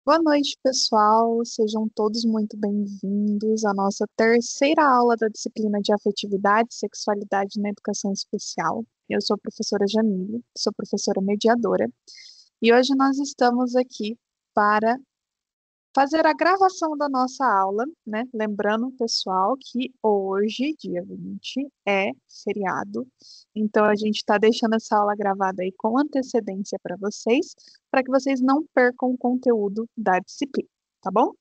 Boa noite, pessoal. Sejam todos muito bem-vindos à nossa terceira aula da disciplina de Afetividade e Sexualidade na Educação Especial. Eu sou a professora Jamile, sou professora mediadora, e hoje nós estamos aqui para fazer a gravação da nossa aula, né? Lembrando, pessoal, que hoje, dia 20, é feriado, então a gente está deixando essa aula gravada aí com antecedência para que vocês não percam o conteúdo da disciplina, tá bom?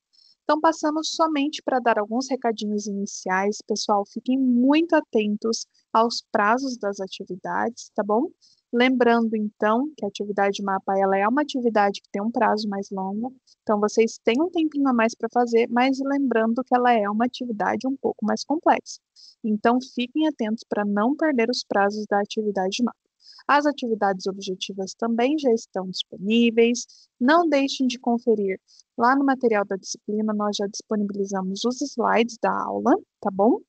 Então, passamos somente para dar alguns recadinhos iniciais. Pessoal, fiquem muito atentos aos prazos das atividades, tá bom? Lembrando, então, que a atividade mapa ela é uma atividade que tem um prazo mais longo, então vocês têm um tempinho a mais para fazer, mas lembrando que ela é uma atividade um pouco mais complexa. Então, fiquem atentos para não perder os prazos da atividade mapa. As atividades objetivas também já estão disponíveis. Não deixem de conferir lá no material da disciplina, nós já disponibilizamos os slides da aula, tá bom?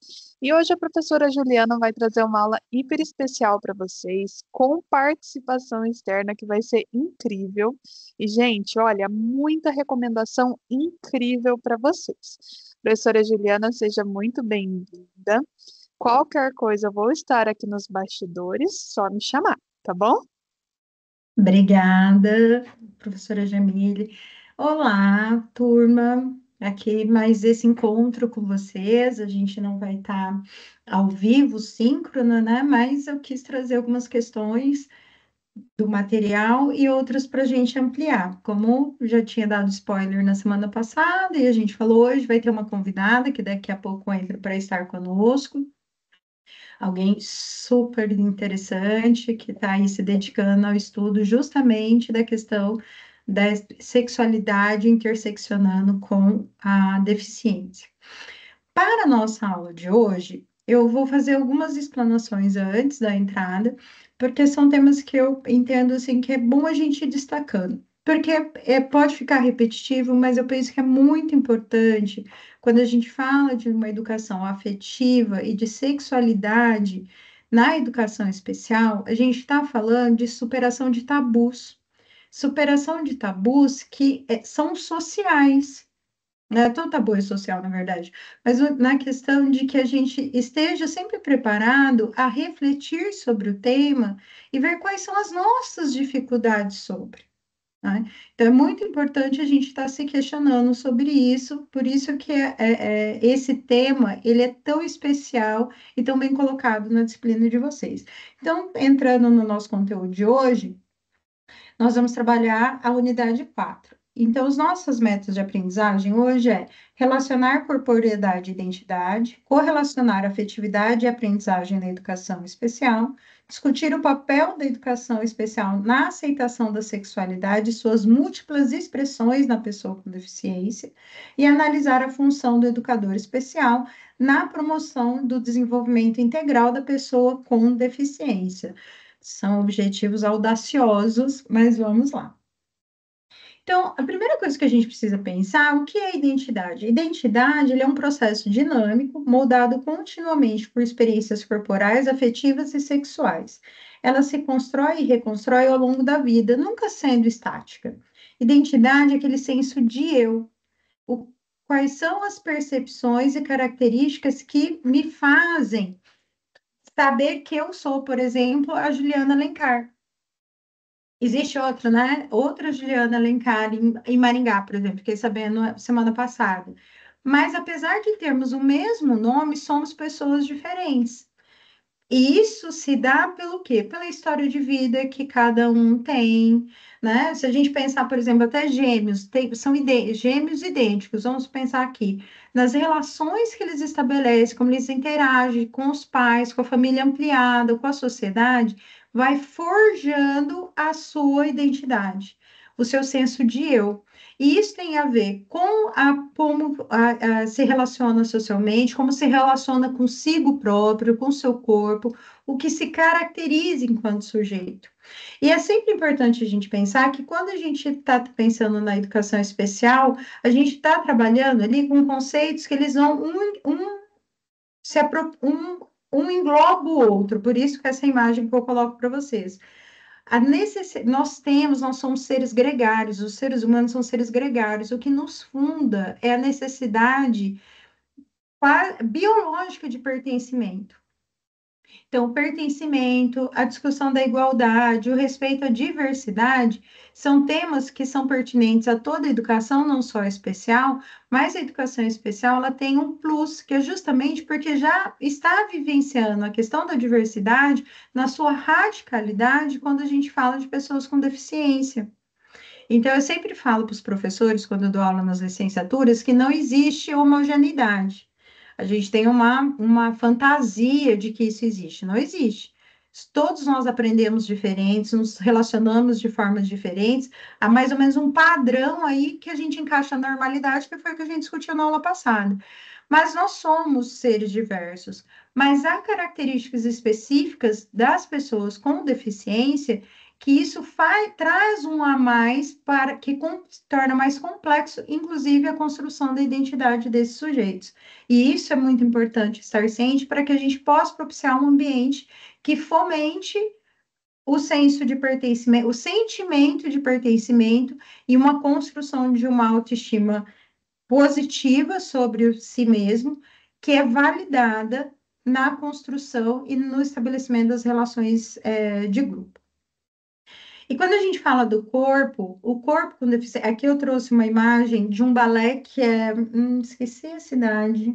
E hoje a professora Juliana vai trazer uma aula hiper especial para vocês, com participação externa, que vai ser incrível. E, gente, olha, muita recomendação incrível para vocês. Professora Juliana, seja muito bem-vinda. Qualquer coisa, eu vou estar aqui nos bastidores, só me chamar, tá bom? Obrigada, professora Jamile. Olá, turma. Aqui mais esse encontro com vocês. A gente não vai estar ao vivo, síncrono, né? Mas eu quis trazer algumas questões do material e outras para a gente ampliar. Como já tinha dado spoiler na semana passada e a gente falou hoje, vai ter uma convidada que daqui a pouco entra para estar conosco. Alguém super interessante que está aí se dedicando ao estudo justamente da questão da sexualidade interseccionando com a deficiência. Para a nossa aula de hoje, eu vou fazer algumas explanações antes da entrada, porque são temas que eu entendo assim que é bom a gente ir destacando. Porque pode ficar repetitivo, mas eu penso que é muito importante quando a gente fala de uma educação afetiva e de sexualidade na educação especial, a gente está falando de superação de tabus. Superação de tabus que são sociais, né? Todo tabu é social, na verdade, mas na questão de que a gente esteja sempre preparado a refletir sobre o tema e ver quais são as nossas dificuldades sobre, né? Então, é muito importante a gente estar se questionando sobre isso, por isso que esse tema, ele é tão especial e tão bem colocado na disciplina de vocês. Então, entrando no nosso conteúdo de hoje, nós vamos trabalhar a unidade 4. Então, os nossos métodos de aprendizagem hoje é relacionar corporeidade e identidade, correlacionar afetividade e aprendizagem na educação especial, discutir o papel da educação especial na aceitação da sexualidade e suas múltiplas expressões na pessoa com deficiência, e analisar a função do educador especial na promoção do desenvolvimento integral da pessoa com deficiência. São objetivos audaciosos, mas vamos lá. Então, a primeira coisa que a gente precisa pensar, o que é identidade? Identidade, ele é um processo dinâmico, moldado continuamente por experiências corporais, afetivas e sexuais. Ela se constrói e reconstrói ao longo da vida, nunca sendo estática. Identidade é aquele senso de eu. O, quais são as percepções e características que me fazem saber que eu sou, por exemplo, a Juliana Alencar. Existe outro, né? Outra Juliana Alencar em Maringá, por exemplo, fiquei sabendo semana passada. Mas apesar de termos o mesmo nome, somos pessoas diferentes. E isso se dá pelo quê? Pela história de vida que cada um tem, né? Se a gente pensar, por exemplo, até gêmeos, são gêmeos idênticos, vamos pensar aqui, nas relações que eles estabelecem, como eles interagem com os pais, com a família ampliada, com a sociedade, vai forjando a sua identidade, o seu senso de eu. E isso tem a ver com como se relaciona socialmente, como se relaciona consigo próprio, com seu corpo, o que se caracteriza enquanto sujeito. E é sempre importante a gente pensar que quando a gente está pensando na educação especial, a gente está trabalhando ali com conceitos que eles vão se um engloba o outro, por isso que essa imagem que eu coloco para vocês. nós somos seres gregários, os seres humanos são seres gregários. O que nos funda é a necessidade biológica de pertencimento. Então, o pertencimento, a discussão da igualdade, o respeito à diversidade, são temas que são pertinentes a toda a educação, não só a especial, mas a educação especial ela tem um plus, que é justamente porque já está vivenciando a questão da diversidade na sua radicalidade quando a gente fala de pessoas com deficiência. Então, eu sempre falo para os professores, quando eu dou aula nas licenciaturas, que não existe homogeneidade. A gente tem uma fantasia de que isso existe. Não existe. Todos nós aprendemos diferentes, nos relacionamos de formas diferentes. Há mais ou menos um padrão aí que a gente encaixa na normalidade, que foi o que a gente discutiu na aula passada. Mas nós somos seres diversos. Mas há características específicas das pessoas com deficiência que isso traz um a mais para que torna mais complexo, inclusive, a construção da identidade desses sujeitos. E isso é muito importante estar ciente para que a gente possa propiciar um ambiente que fomente o senso de pertencimento, o sentimento de pertencimento e uma construção de uma autoestima positiva sobre si mesmo, que é validada na construção e no estabelecimento das relações de grupo. E quando a gente fala do corpo, o corpo com deficiência. Aqui eu trouxe uma imagem de um balé que é. Esqueci a cidade.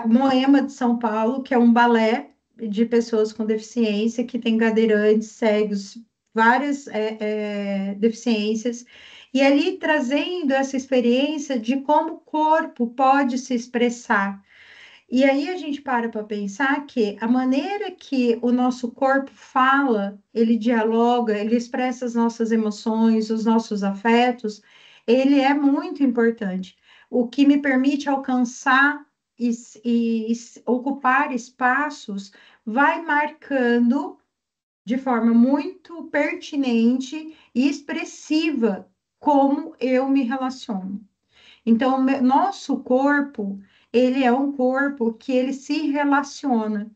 Moema de São Paulo, que é um balé de pessoas com deficiência, que tem cadeirantes, cegos, várias deficiências. E ali trazendo essa experiência de como o corpo pode se expressar. E aí a gente para pensar que a maneira que o nosso corpo fala, ele dialoga, ele expressa as nossas emoções, os nossos afetos, ele é muito importante. O que me permite alcançar e ocupar espaços vai marcando de forma muito pertinente e expressiva como eu me relaciono. Então, o nosso corpo, ele é um corpo que ele se relaciona.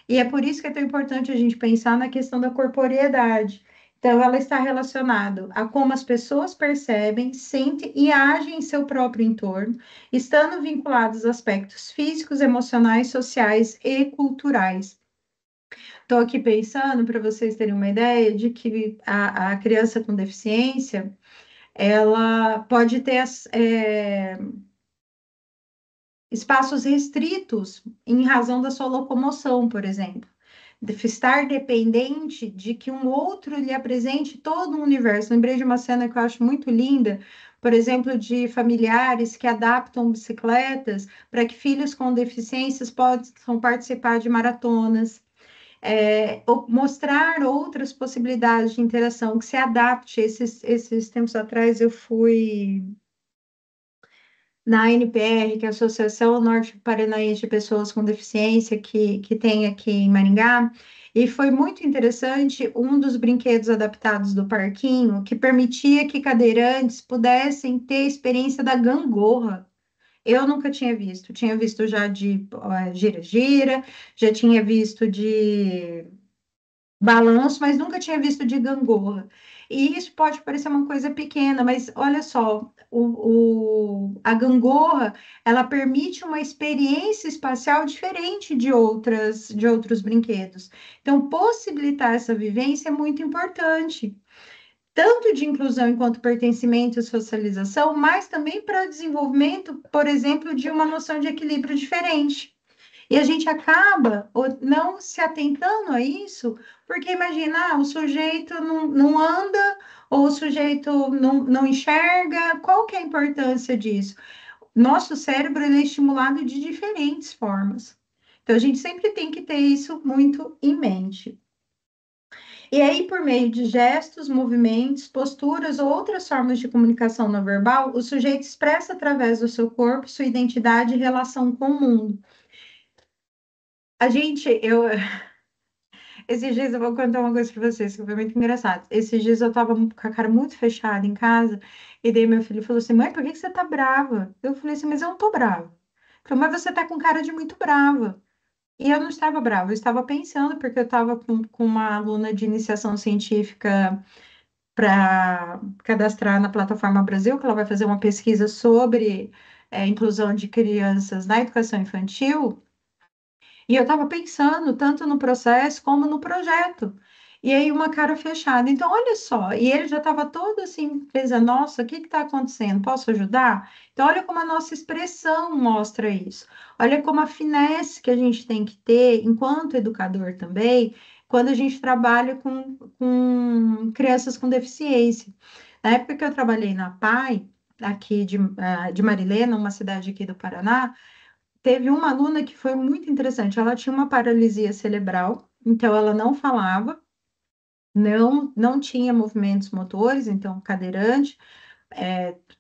E é por isso que é tão importante a gente pensar na questão da corporeidade. Então, ela está relacionada a como as pessoas percebem, sentem e agem em seu próprio entorno, estando vinculados a aspectos físicos, emocionais, sociais e culturais. Estou aqui pensando, para vocês terem uma ideia, de que a criança com deficiência, ela pode ter espaços restritos em razão da sua locomoção, por exemplo. De estar dependente de que um outro lhe apresente todo um universo. Lembrei de uma cena que eu acho muito linda, por exemplo, de familiares que adaptam bicicletas para que filhos com deficiências possam participar de maratonas. Ou mostrar outras possibilidades de interação que se adapte. Esses tempos atrás eu fui na ANPR, que é a Associação Norte Paranaense de Pessoas com Deficiência, que tem aqui em Maringá, e foi muito interessante um dos brinquedos adaptados do parquinho, que permitia que cadeirantes pudessem ter a experiência da gangorra. Eu nunca tinha visto já de gira-gira, já tinha visto de balanço, mas nunca tinha visto de gangorra. E isso pode parecer uma coisa pequena, mas olha só, a gangorra, ela permite uma experiência espacial diferente de outros brinquedos. Então, possibilitar essa vivência é muito importante, tanto de inclusão enquanto pertencimento e socialização, mas também para desenvolvimento, por exemplo, de uma noção de equilíbrio diferente. E a gente acaba não se atentando a isso, porque imagina, o sujeito não anda, ou o sujeito não enxerga, qual que é a importância disso? Nosso cérebro ele é estimulado de diferentes formas. Então, a gente sempre tem que ter isso muito em mente. E aí, por meio de gestos, movimentos, posturas ou outras formas de comunicação não verbal, o sujeito expressa através do seu corpo sua identidade e relação com o mundo. Esses dias eu vou contar uma coisa para vocês que foi muito engraçado. Esses dias eu tava com a cara muito fechada em casa, e daí meu filho falou assim: Mãe, por que que você tá brava? Eu falei assim: Mas eu não tô brava. Ele falou: Mas você tá com cara de muito brava. E eu não estava brava, eu estava pensando, porque eu estava com uma aluna de iniciação científica para cadastrar na Plataforma Brasil, que ela vai fazer uma pesquisa sobre inclusão de crianças na educação infantil. E eu estava pensando tanto no processo como no projeto. E aí, uma cara fechada. Então, olha só. E ele já estava todo assim, pensando: nossa, o que está acontecendo? Posso ajudar? Então, olha como a nossa expressão mostra isso. Olha como a finesse que a gente tem que ter, enquanto educador também, quando a gente trabalha com crianças com deficiência. Na época que eu trabalhei na PAI, aqui de Marilena, uma cidade aqui do Paraná. Teve uma aluna que foi muito interessante. Ela tinha uma paralisia cerebral, então ela não falava, não tinha movimentos motores, então cadeirante,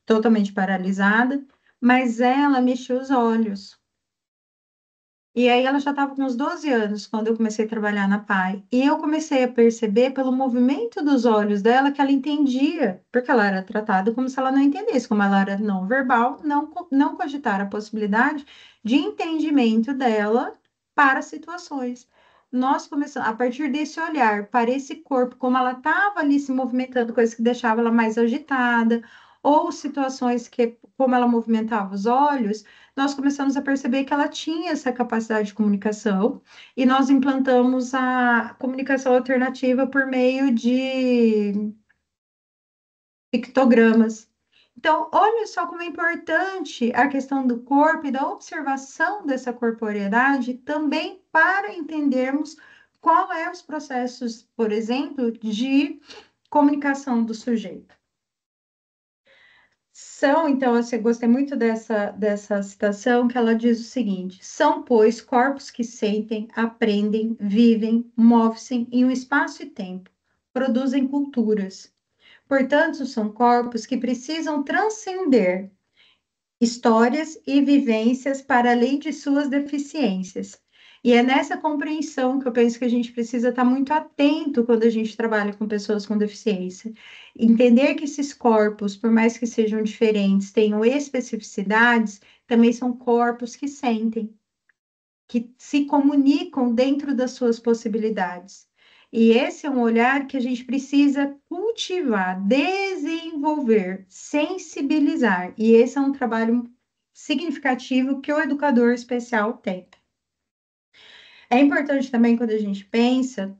totalmente paralisada, mas ela mexia os olhos. E aí ela já estava com uns 12 anos quando eu comecei a trabalhar na PAI. E eu comecei a perceber pelo movimento dos olhos dela que ela entendia, porque ela era tratada como se ela não entendesse, como ela era não verbal, não cogitar a possibilidade de entendimento dela para situações. Nós começamos, a partir desse olhar para esse corpo, como ela estava ali se movimentando, coisas que deixavam ela mais agitada, ou situações que, como ela movimentava os olhos, nós começamos a perceber que ela tinha essa capacidade de comunicação e nós implantamos a comunicação alternativa por meio de pictogramas. Então, olha só como é importante a questão do corpo e da observação dessa corporeidade também para entendermos qual é os processos, por exemplo, de comunicação do sujeito. Então, assim, eu gostei muito dessa citação, que ela diz o seguinte: são, pois, corpos que sentem, aprendem, vivem, movem-se em um espaço e tempo, produzem culturas. Portanto, são corpos que precisam transcender histórias e vivências para além de suas deficiências. E é nessa compreensão que eu penso que a gente precisa estar muito atento quando a gente trabalha com pessoas com deficiência. Entender que esses corpos, por mais que sejam diferentes, tenham especificidades, também são corpos que sentem, que se comunicam dentro das suas possibilidades. E esse é um olhar que a gente precisa cultivar, desenvolver, sensibilizar. E esse é um trabalho significativo que o educador especial tem. É importante também quando a gente pensa,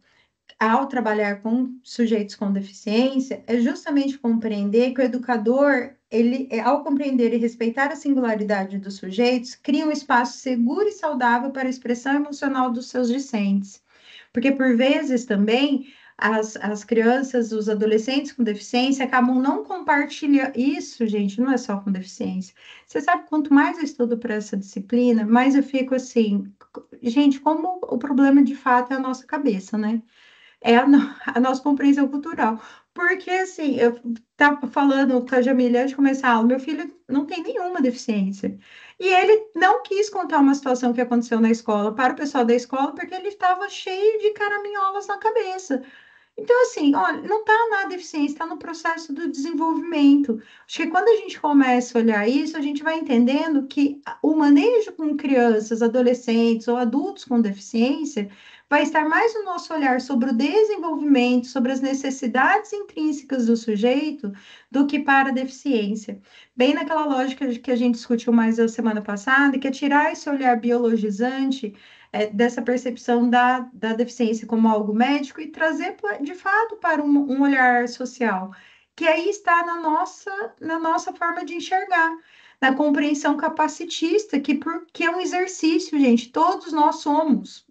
ao trabalhar com sujeitos com deficiência, é justamente compreender que o educador, ele, ao compreender e respeitar a singularidade dos sujeitos, cria um espaço seguro e saudável para a expressão emocional dos seus discentes. Porque, por vezes, também, as crianças, os adolescentes com deficiência acabam não compartilhando. Isso, gente, não é só com deficiência. Você sabe, quanto mais eu estudo para essa disciplina, mais eu fico assim, gente, como o problema de fato é a nossa cabeça, né? É a nossa compreensão cultural. Porque, assim, eu estava falando com a Jamília antes de começar a aula, meu filho não tem nenhuma deficiência. E ele não quis contar uma situação que aconteceu na escola para o pessoal da escola, porque ele estava cheio de caraminholas na cabeça. Então, assim, olha, não está na deficiência, está no processo do desenvolvimento. Acho que quando a gente começa a olhar isso, a gente vai entendendo que o manejo com crianças, adolescentes ou adultos com deficiência vai estar mais no nosso olhar sobre o desenvolvimento, sobre as necessidades intrínsecas do sujeito, do que para a deficiência. Bem naquela lógica que a gente discutiu mais a semana passada, que é tirar esse olhar biologizante dessa percepção da deficiência como algo médico e trazer, de fato, para um olhar social, que aí está na nossa forma de enxergar, na compreensão capacitista, que é um exercício, gente, todos nós somos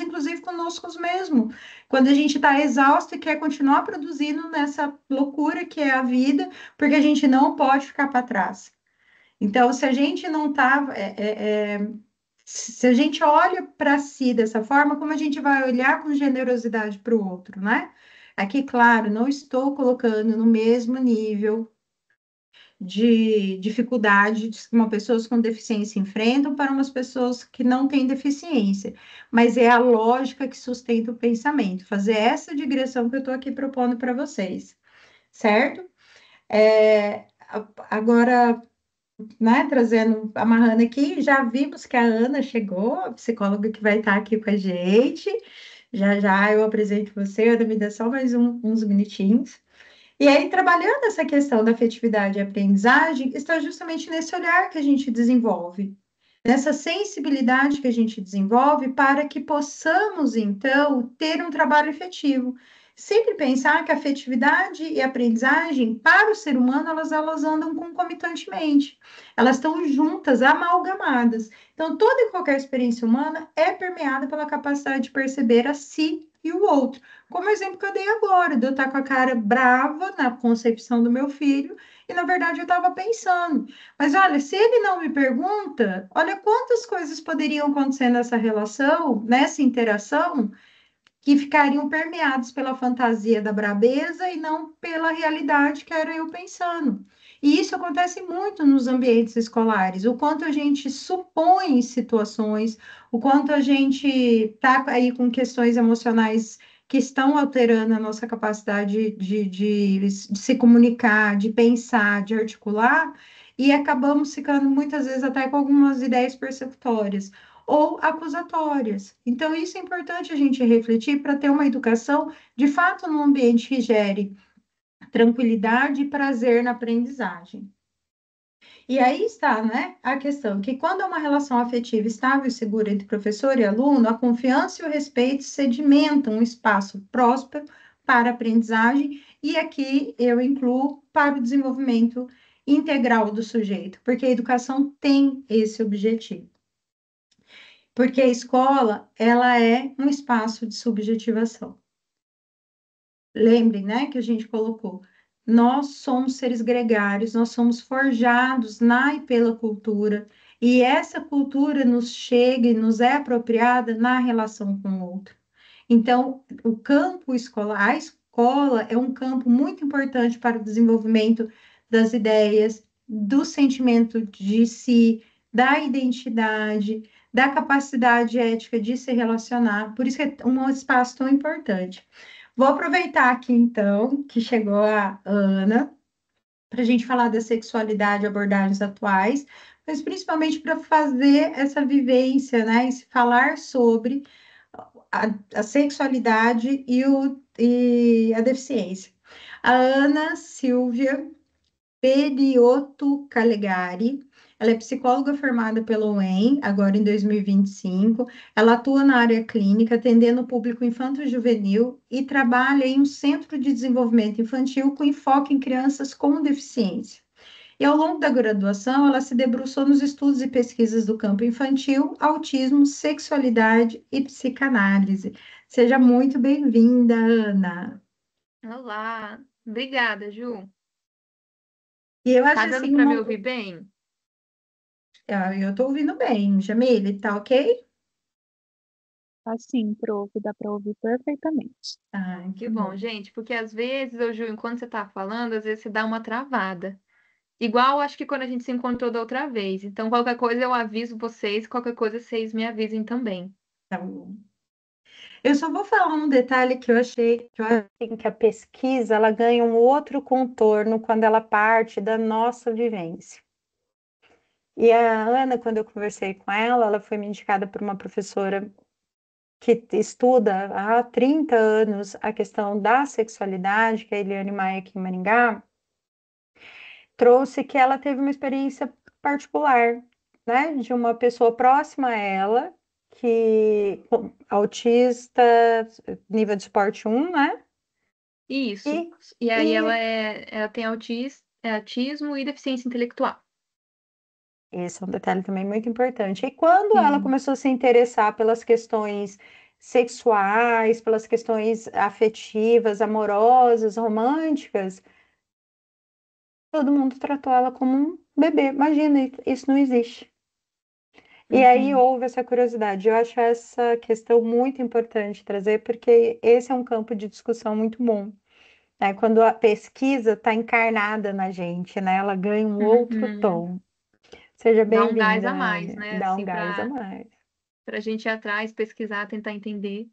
inclusive conosco mesmos, quando a gente está exausto e quer continuar produzindo nessa loucura que é a vida, porque a gente não pode ficar para trás. Então, se a gente não está se a gente olha para si dessa forma, como a gente vai olhar com generosidade para o outro, né? Aqui, claro, não estou colocando no mesmo nível de dificuldade que uma pessoas com deficiência enfrentam para umas pessoas que não têm deficiência, mas é a lógica que sustenta o pensamento, fazer essa digressão que eu estou aqui propondo para vocês, certo? Agora, né, trazendo, amarrando aqui, já vimos que a Ana chegou, a psicóloga que vai estar aqui com a gente. Já já eu apresento você, Ana, me dá só mais uns minutinhos. E aí, trabalhando essa questão da afetividade e aprendizagem, está justamente nesse olhar que a gente desenvolve, nessa sensibilidade que a gente desenvolve para que possamos, então, ter um trabalho efetivo. Sempre pensar que a afetividade e a aprendizagem, para o ser humano, elas andam concomitantemente. Elas estão juntas, amalgamadas. Então, toda e qualquer experiência humana é permeada pela capacidade de perceber a si e o outro. Como o exemplo que eu dei agora, de eu estar com a cara brava na concepção do meu filho, e na verdade eu estava pensando. Mas olha, se ele não me pergunta, olha quantas coisas poderiam acontecer nessa relação, nessa interação, que ficariam permeados pela fantasia da brabeza e não pela realidade que era eu pensando. E isso acontece muito nos ambientes escolares, o quanto a gente supõe situações, o quanto a gente está aí com questões emocionais que estão alterando a nossa capacidade de se comunicar, de pensar, de articular, e acabamos ficando muitas vezes até com algumas ideias persecutórias ou acusatórias. Então, isso é importante a gente refletir para ter uma educação, de fato, num ambiente que gere tranquilidade e prazer na aprendizagem. E aí está, né, a questão que quando é uma relação afetiva estável e segura entre professor e aluno, a confiança e o respeito sedimentam um espaço próspero para a aprendizagem, e aqui eu incluo para o desenvolvimento integral do sujeito, porque a educação tem esse objetivo. Porque a escola, ela é um espaço de subjetivação. Lembre, né, que a gente colocou. Nós somos seres gregários, nós somos forjados na e pela cultura, e essa cultura nos chega e nos é apropriada na relação com o outro. Então, o campo escolar, a escola é um campo muito importante para o desenvolvimento das ideias, do sentimento de si, da identidade, da capacidade ética de se relacionar. Por isso que é um espaço tão importante. Vou aproveitar aqui, então, que chegou a Ana, para a gente falar da sexualidade, abordagens atuais, mas principalmente para fazer essa vivência, né, e se falar sobre a sexualidade e a deficiência. A Ana Silvia Periotto Calegari, ela é psicóloga formada pela UEM, agora em 2025. Ela atua na área clínica, atendendo o público infanto-juvenil e trabalha em um centro de desenvolvimento infantil com enfoque em crianças com deficiência. E ao longo da graduação, ela se debruçou nos estudos e pesquisas do campo infantil, autismo, sexualidade e psicanálise. Seja muito bem-vinda, Ana. Olá, obrigada, Ju. E eu Tá acho dando assim, para me ouvir bem? eu estou ouvindo bem, Jamile, tá ok? Assim, prof, dá para ouvir perfeitamente. Ah, Que que bom, bom. gente, porque às vezes, ô Ju, enquanto você tá falando, às vezes você dá uma travada. Igual acho que quando a gente se encontrou da outra vez. Então, qualquer coisa eu aviso vocês, qualquer coisa vocês me avisem também. Tá bom. Eu só vou falar um detalhe que eu achei, que eu acho assim, que a pesquisa ela ganha um outro contorno quando ela parte da nossa vivência. E a Ana, quando eu conversei com ela, ela foi me indicada por uma professora que estuda há 30 anos a questão da sexualidade, que é a Eliane Maia aqui em Maringá, trouxe que ela teve uma experiência particular, né, de uma pessoa próxima a ela, autista, nível de esporte 1, né? Isso. E, E aí e ela tem autismo e deficiência intelectual. esse é um detalhe também muito importante. E quando ela Sim. começou a se interessar pelas questões sexuais, pelas questões afetivas, amorosas, românticas, todo mundo tratou ela como um bebê. Imagina, isso não existe. E aí Uhum. houve essa curiosidade. Eu acho essa questão muito importante trazer, porque esse é um campo de discussão muito bom, né? Quando a pesquisa está encarnada na gente, né? Ela ganha um outro Uhum. tom. Seja Dá um gás bem-vinda, a mais, Anne. né? Dá um Assim, gás a para mais. a gente ir atrás, pesquisar, tentar entender.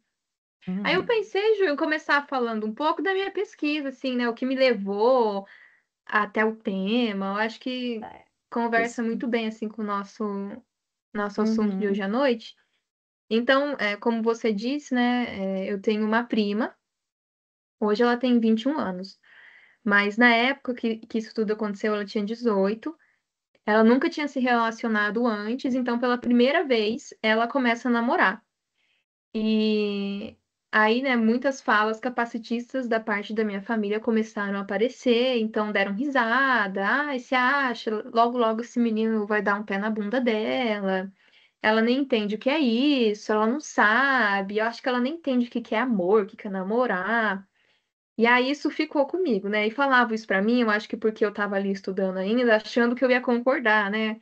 Aí eu Uhum. pensei, Ju, em começar falando um pouco da minha pesquisa, assim, né? O que me levou até o tema. Eu acho que É. conversa muito bem assim com o nosso assunto de Uhum. hoje à noite. Então, como você disse, né, eu tenho uma prima, hoje ela tem 21 anos, mas na época que isso tudo aconteceu, ela tinha 18, ela nunca tinha se relacionado antes, então pela primeira vez ela começa a namorar. E aí, né, muitas falas capacitistas da parte da minha família começaram a aparecer, então deram risada. Ah, você acha? Logo, logo esse menino vai dar um pé na bunda dela. Ela nem entende o que é isso, ela não sabe. Eu acho que ela nem entende o que que é amor, o que que é namorar. E aí isso ficou comigo, né? E falava isso pra mim, eu acho que porque eu tava ali estudando ainda, achando que eu ia concordar, né?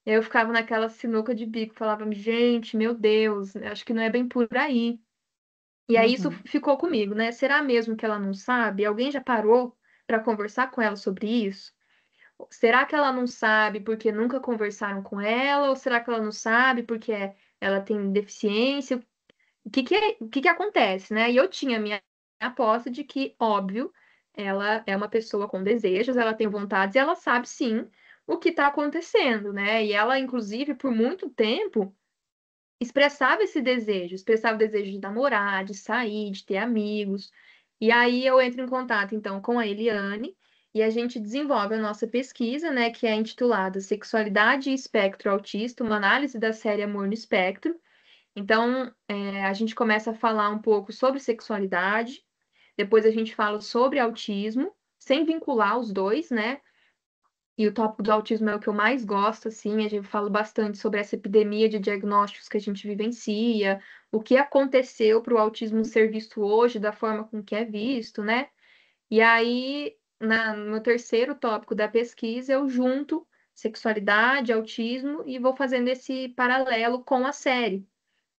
Eu ficava naquela sinuca de bico, falava, gente, meu Deus, acho que não é bem por aí. E aí isso Uhum. ficou comigo, né? Será mesmo que ela não sabe? Alguém já parou para conversar com ela sobre isso? Será que ela não sabe porque nunca conversaram com ela? Ou será que ela não sabe porque ela tem deficiência? O que que acontece, né? E eu tinha minha aposta de que, óbvio, ela é uma pessoa com desejos, ela tem vontades e ela sabe sim o que está acontecendo, né? E ela, inclusive, por muito tempo expressava o desejo de namorar, de sair, de ter amigos. E aí eu entro em contato, então, com a Eliane e a gente desenvolve a nossa pesquisa, né, que é intitulada Sexualidade e Espectro Autista, uma análise da série Amor no Espectro. Então, a gente começa a falar um pouco sobre sexualidade, depois a gente fala sobre autismo, sem vincular os dois, né? E o tópico do autismo é o que eu mais gosto, assim, a gente fala bastante sobre essa epidemia de diagnósticos que a gente vivencia, o que aconteceu para o autismo ser visto hoje da forma com que é visto, né? E aí, no terceiro tópico da pesquisa, eu junto sexualidade, autismo e vou fazendo esse paralelo com a série,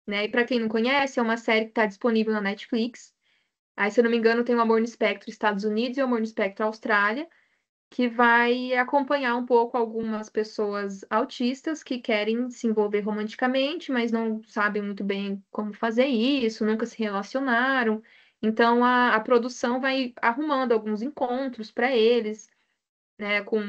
né? E para quem não conhece, é uma série que está disponível na Netflix. Aí, se eu não me engano, tem o Amor no Espectro Estados Unidos e o Amor no Espectro Austrália, que vai acompanhar um pouco algumas pessoas autistas que querem se envolver romanticamente, mas não sabem muito bem como fazer isso, nunca se relacionaram. Então a produção vai arrumando alguns encontros para eles, né, com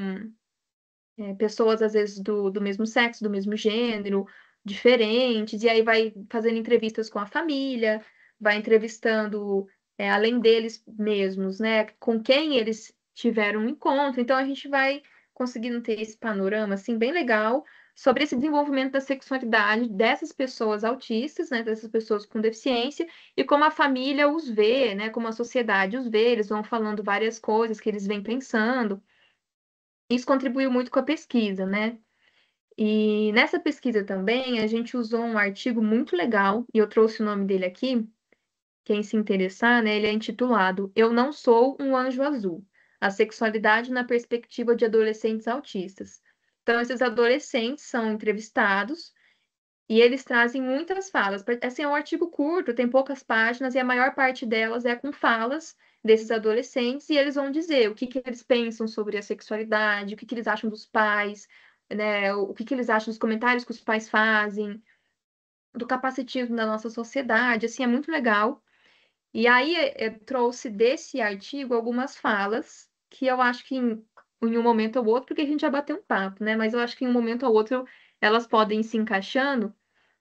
pessoas às vezes do mesmo sexo, do mesmo gênero, diferentes, e aí vai fazendo entrevistas com a família, vai entrevistando, além deles mesmos, né, com quem eles tiveram um encontro. Então a gente vai conseguindo ter esse panorama assim bem legal sobre esse desenvolvimento da sexualidade dessas pessoas autistas, né, dessas pessoas com deficiência, e como a família os vê, né, como a sociedade os vê, eles vão falando várias coisas que eles vêm pensando. Isso contribuiu muito com a pesquisa, né? E nessa pesquisa também a gente usou um artigo muito legal, e eu trouxe o nome dele aqui, quem se interessar, né? Ele é intitulado Eu Não Sou um Anjo Azul: A Sexualidade na Perspectiva de Adolescentes Autistas. Então, esses adolescentes são entrevistados e eles trazem muitas falas. Assim, é um artigo curto, tem poucas páginas, e a maior parte delas é com falas desses adolescentes, e eles vão dizer o que que eles pensam sobre a sexualidade, o que que eles acham dos pais, né, o que que eles acham dos comentários que os pais fazem, do capacitismo da nossa sociedade, assim, é muito legal. E aí trouxe desse artigo algumas falas que eu acho que em um momento ou outro, porque a gente já bateu um papo, né? Mas eu acho que em um momento ou outro elas podem ir se encaixando.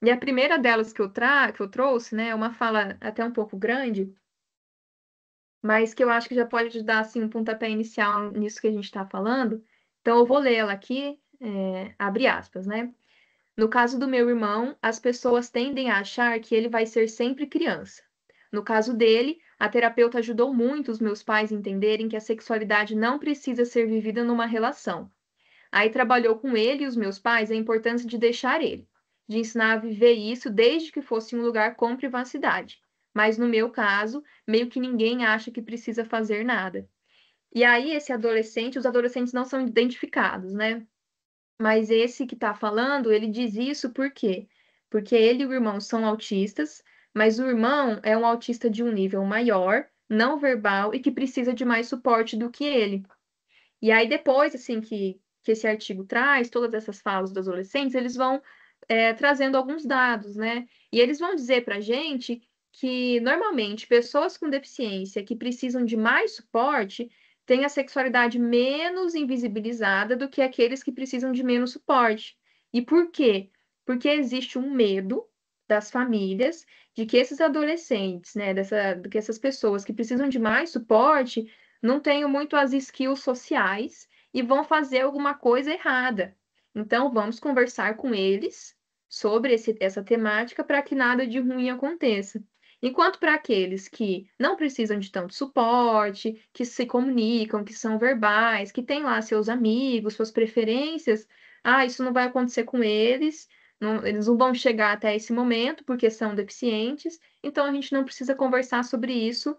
E a primeira delas que eu trouxe, né, é uma fala até um pouco grande, mas que eu acho que já pode dar assim um pontapé inicial nisso que a gente está falando. Então eu vou ler ela aqui, abre aspas, né? No caso do meu irmão, as pessoas tendem a achar que ele vai ser sempre criança. No caso dele, a terapeuta ajudou muito os meus pais a entenderem que a sexualidade não precisa ser vivida numa relação. Aí trabalhou com ele e os meus pais a importância de deixar ele, de ensinar a viver isso desde que fosse um lugar com privacidade. Mas no meu caso, meio que ninguém acha que precisa fazer nada. E aí, esse adolescente, os adolescentes não são identificados, né? Mas esse que está falando, ele diz isso por quê? Porque ele e o irmão são autistas, mas o irmão é um autista de um nível maior, não verbal e que precisa de mais suporte do que ele. E aí, depois, assim, que esse artigo traz, todas essas falas dos adolescentes, eles vão trazendo alguns dados, né? E eles vão dizer para a gente que, normalmente, pessoas com deficiência que precisam de mais suporte têm a sexualidade menos invisibilizada do que aqueles que precisam de menos suporte. E por quê? Porque existe um medo das famílias de que esses adolescentes, né, de que essas pessoas que precisam de mais suporte não tenham muito as skills sociais e vão fazer alguma coisa errada. Então, vamos conversar com eles sobre essa temática para que nada de ruim aconteça. Enquanto para aqueles que não precisam de tanto suporte, que se comunicam, que são verbais, que têm lá seus amigos, suas preferências, isso não vai acontecer com eles, eles não vão chegar até esse momento porque são deficientes, então a gente não precisa conversar sobre isso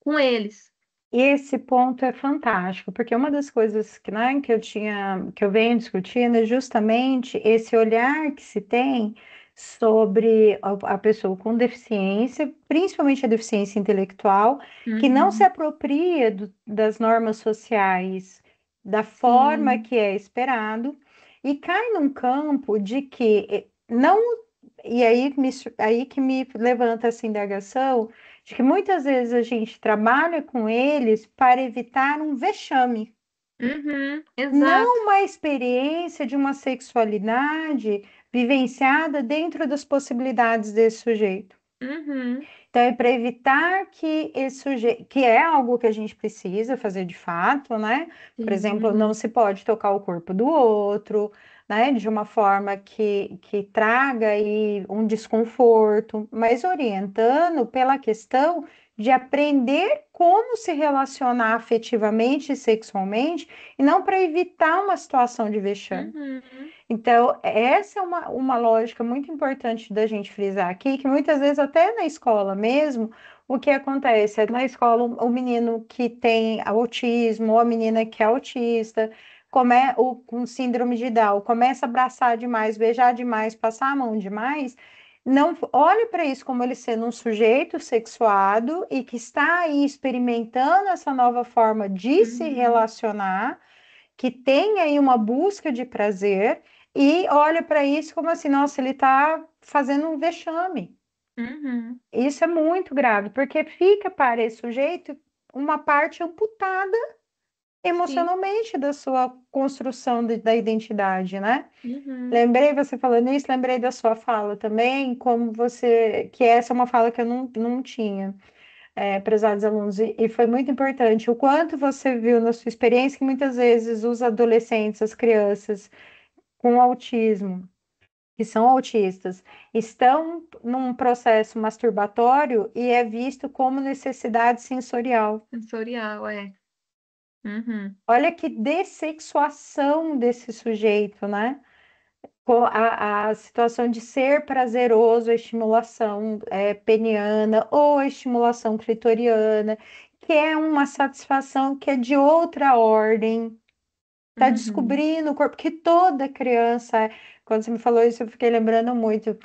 com eles. E esse ponto é fantástico, porque uma das coisas que, né, que eu venho discutindo é justamente esse olhar que se tem sobre a pessoa com deficiência, principalmente a deficiência intelectual, que não se Uhum, apropria das normas sociais da forma sim. que é esperado e cai num campo de que não, e aí, aí que me levanta essa indagação de que muitas vezes a gente trabalha com eles para evitar um vexame, Uhum, exato. não uma experiência de uma sexualidade vivenciada dentro das possibilidades desse sujeito. Uhum, Então, é para evitar que esse sujeito, que é algo que a gente precisa fazer de fato, né? Por sim. exemplo, não Uhum, se pode tocar o corpo do outro, né? De uma forma que traga aí um desconforto, mas orientando pela questão de aprender como se relacionar afetivamente e sexualmente, e não para evitar uma situação de vexame. uhum, Então, essa é uma lógica muito importante da gente frisar aqui, que muitas vezes, até na escola mesmo, o que acontece é na escola o menino que tem autismo, ou a menina que é autista, com síndrome de Down, começa a abraçar demais, beijar demais, passar a mão demais, não olhe para isso como ele sendo um sujeito sexuado e que está aí experimentando essa nova forma de se uhum, relacionar, que tem aí uma busca de prazer e olha para isso como assim, nossa, ele está fazendo um vexame. uhum, Isso é muito grave, porque fica para esse sujeito uma parte amputada sim. emocionalmente da sua construção da identidade, né? Uhum, Lembrei você falando isso, lembrei da sua fala também, como você, que essa é uma fala que eu não tinha. Prezados alunos, e foi muito importante o quanto você viu na sua experiência que muitas vezes os adolescentes, as crianças com autismo, que são autistas, estão num processo masturbatório e é visto como necessidade sensorial. sensorial, é. Uhum, Olha que dessexuação desse sujeito, né? A situação de ser prazeroso, a estimulação peniana ou a estimulação clitoriana, que é uma satisfação que é de outra ordem, tá uhum, descobrindo o corpo, que toda criança, quando você me falou isso, eu fiquei lembrando muito.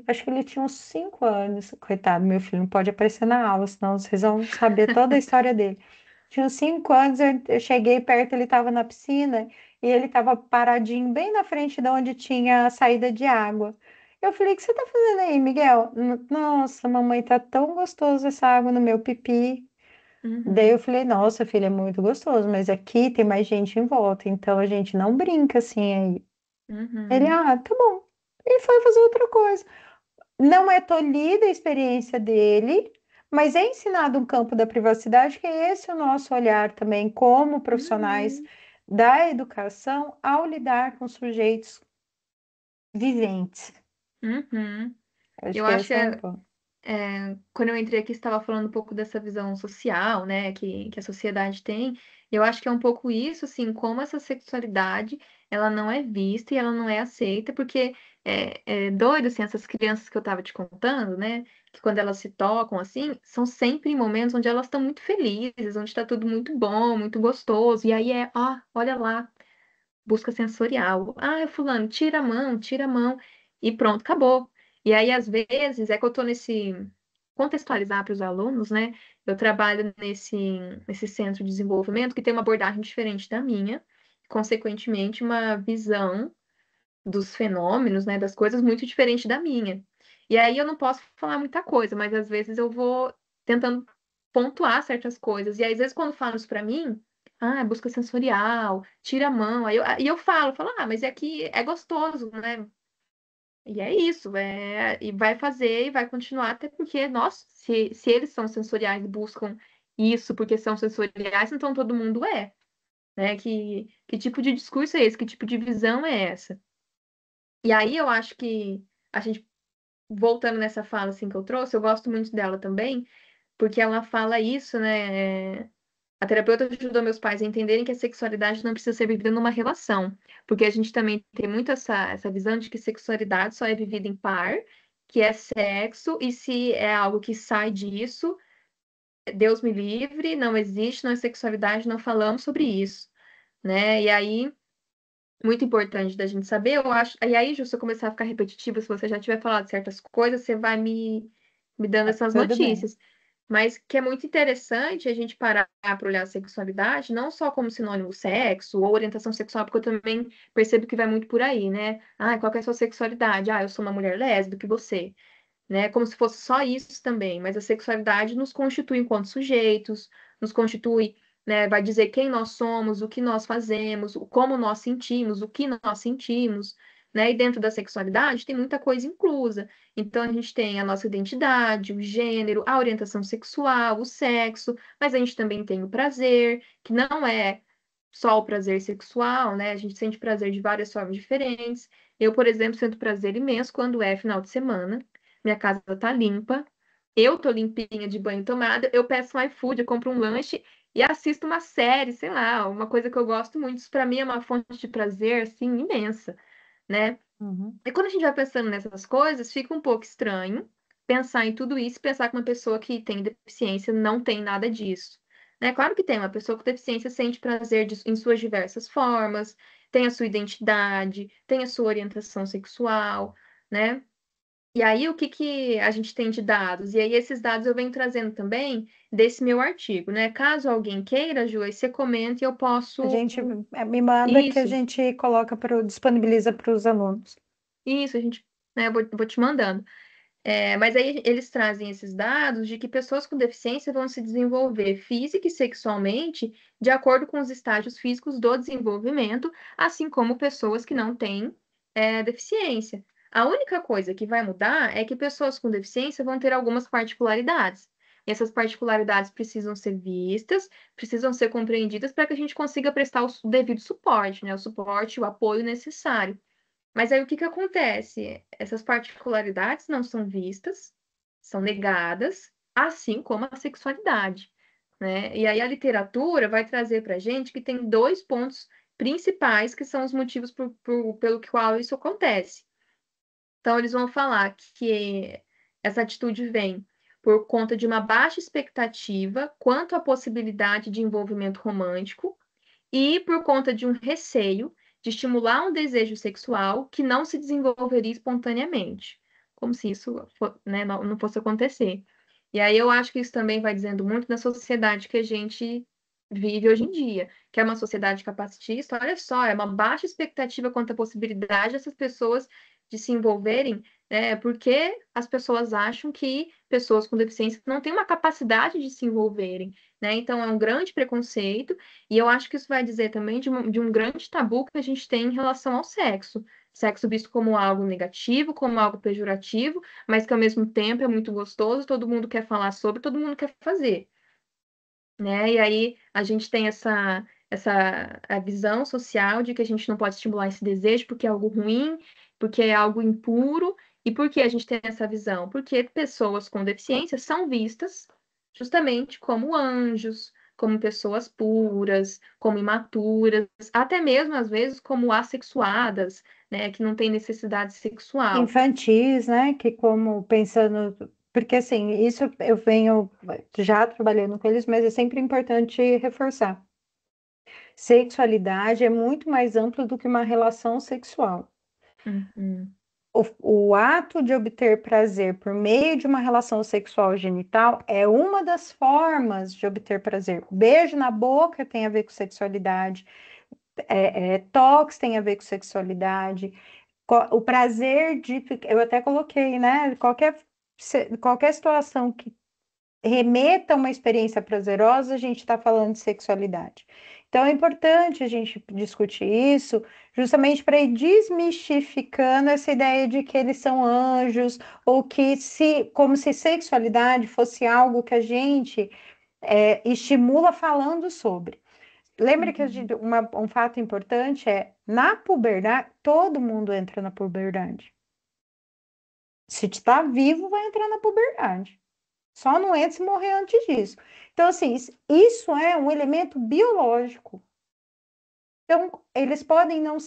Acho que ele tinha uns 5 anos, coitado, meu filho, não pode aparecer na aula, senão vocês vão saber toda a história dele. Tinha uns 5 anos, eu cheguei perto, ele estava na piscina e ele estava paradinho bem na frente de onde tinha a saída de água. Eu falei, o que você está fazendo aí, Miguel? Nossa, mamãe, tá tão gostoso essa água no meu pipi. Daí eu uhum, falei, nossa, filha, é muito gostoso, mas aqui tem mais gente em volta, então a gente não brinca assim aí. Ele, uhum, tá bom. E foi fazer outra coisa. Não é tolhida a experiência dele, mas é ensinado um campo da privacidade, que é esse o nosso olhar também, como profissionais uhum, da educação, ao lidar com sujeitos viventes. uhum. Acho Eu que acho que esse é um ponto. quando eu entrei aqui, você estava falando um pouco dessa visão social, né, que a sociedade tem. Eu acho que é um pouco isso, assim, como essa sexualidade, ela não é vista e ela não é aceita, porque é doido, assim, essas crianças que eu estava te contando, né, que quando elas se tocam, assim, são sempre em momentos onde elas estão muito felizes, onde está tudo muito bom, muito gostoso, e aí olha lá, busca sensorial. Fulano, tira a mão, e pronto, acabou. E aí, às vezes, é que eu tô nesse contextualizar para os alunos, né? Eu trabalho nesse centro de desenvolvimento que tem uma abordagem diferente da minha, consequentemente, uma visão dos fenômenos, né, das coisas muito diferente da minha. E aí eu não posso falar muita coisa, mas às vezes eu vou tentando pontuar certas coisas. E aí, às vezes, quando falam isso pra mim, busca sensorial, tira a mão. Aí eu falo, mas é que é gostoso, né? E é isso, e vai fazer e vai continuar, até porque, nossa, se eles são sensoriais e buscam isso porque são sensoriais, então todo mundo é, né? Que tipo de discurso é esse? Que tipo de visão é essa? E aí eu acho que a gente, voltando nessa fala assim que eu trouxe, eu gosto muito dela também, porque ela fala isso, né? A terapeuta ajudou meus pais a entenderem que a sexualidade não precisa ser vivida numa relação, porque a gente também tem muito essa visão de que sexualidade só é vivida em par, que é sexo, e se é algo que sai disso, Deus me livre, não existe, não é sexualidade, não falamos sobre isso, né? E aí, muito importante da gente saber, eu acho. E aí, Ju, se eu começar a ficar repetitivo, se você já tiver falado certas coisas, você vai me dando essas Tudo bem. notícias. Mas que é muito interessante a gente parar para olhar a sexualidade, não só como sinônimo de sexo ou orientação sexual, porque eu também percebo que vai muito por aí, né? Qual que é a sua sexualidade? Eu sou uma mulher lésbica, e você? Né? Como se fosse só isso também, mas a sexualidade nos constitui enquanto sujeitos, nos constitui, né, vai dizer quem nós somos, o que nós fazemos, como nós sentimos, o que nós sentimos, né? E dentro da sexualidade tem muita coisa inclusa. Então a gente tem a nossa identidade, o gênero, a orientação sexual, o sexo, mas a gente também tem o prazer, que não é só o prazer sexual, né? A gente sente prazer de várias formas diferentes. Eu, por exemplo, sinto prazer imenso quando é final de semana, minha casa tá limpa, eu tô limpinha de banho tomada, eu peço um iFood, eu compro um lanche e assisto uma série, sei lá, uma coisa que eu gosto muito. Isso para mim é uma fonte de prazer, assim, imensa, né? Uhum. E quando a gente vai pensando nessas coisas, fica um pouco estranho pensar em tudo isso e pensar que uma pessoa que tem deficiência não tem nada disso. Né? Claro que tem, uma pessoa com deficiência sente prazer em suas diversas formas, tem a sua identidade, tem a sua orientação sexual, né? E aí, o que que a gente tem de dados? E aí, esses dados eu venho trazendo também desse meu artigo, né? Caso alguém queira, Ju, aí você comenta e eu A posso. gente me manda que a Isso, gente coloca disponibiliza para os alunos. isso, a gente, né, vou te mandando. Mas aí eles trazem esses dados de que pessoas com deficiência vão se desenvolver física e sexualmente de acordo com os estágios físicos do desenvolvimento, assim como pessoas que não têm deficiência. A única coisa que vai mudar é que pessoas com deficiência vão ter algumas particularidades. E essas particularidades precisam ser vistas, precisam ser compreendidas para que a gente consiga prestar o devido suporte, né? O suporte, o apoio necessário. Mas aí o que que acontece? Essas particularidades não são vistas, são negadas, assim como a sexualidade, né? E aí a literatura vai trazer para a gente que tem dois pontos principais que são os motivos pelo qual isso acontece. Então, eles vão falar que essa atitude vem por conta de uma baixa expectativa quanto à possibilidade de envolvimento romântico e por conta de um receio de estimular um desejo sexual que não se desenvolveria espontaneamente, como se isso, né, não fosse acontecer. E aí eu acho que isso também vai dizendo muito da sociedade que a gente vive hoje em dia, que é uma sociedade capacitista. Olha só, é uma baixa expectativa quanto à possibilidade dessas pessoas de se envolverem, né, porque as pessoas acham que pessoas com deficiência não têm uma capacidade de se envolverem, né? Então é um grande preconceito e eu acho que isso vai dizer também de um grande tabu que a gente tem em relação ao sexo. Sexo visto como algo negativo, como algo pejorativo, mas que ao mesmo tempo é muito gostoso, todo mundo quer falar sobre, todo mundo quer fazer, né? E aí a gente tem essa a visão social de que a gente não pode estimular esse desejo porque é algo ruim, porque é algo impuro. E por que a gente tem essa visão? Porque pessoas com deficiência são vistas justamente como anjos, como pessoas puras, como imaturas, até mesmo às vezes como assexuadas, né, que não têm necessidade sexual. Infantis, né? Que como pensando, porque assim, isso eu venho já trabalhando com eles, mas é sempre importante reforçar. Sexualidade é muito mais amplo do que uma relação sexual. Uhum. O ato de obter prazer por meio de uma relação sexual genital é uma das formas de obter prazer. Beijo na boca tem a ver com sexualidade, toques tem a ver com sexualidade, o prazer de. Eu até coloquei, né? Qualquer situação que remeta a uma experiência prazerosa, a gente está falando de sexualidade. Então, é importante a gente discutir isso, justamente para ir desmistificando essa ideia de que eles são anjos, ou que como se sexualidade fosse algo que a gente estimula falando sobre. Lembra que Uhum. um fato importante na puberdade, todo mundo entra na puberdade. Se está vivo, vai entrar na puberdade. Só não entra se morrer antes disso. Então, assim, isso é um elemento biológico. Então, eles podem não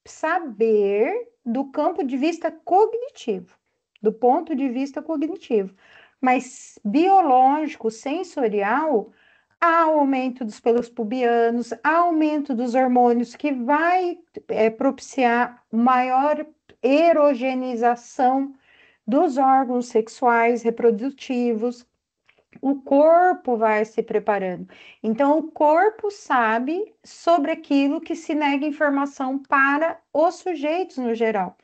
saber do campo de vista cognitivo, do ponto de vista cognitivo, mas biológico, sensorial, há aumento dos pelos pubianos, há aumento dos hormônios que vai propiciar maior erogenização dos órgãos sexuais reprodutivos, o corpo vai se preparando. Então, o corpo sabe sobre aquilo que se nega informação para os sujeitos no geral.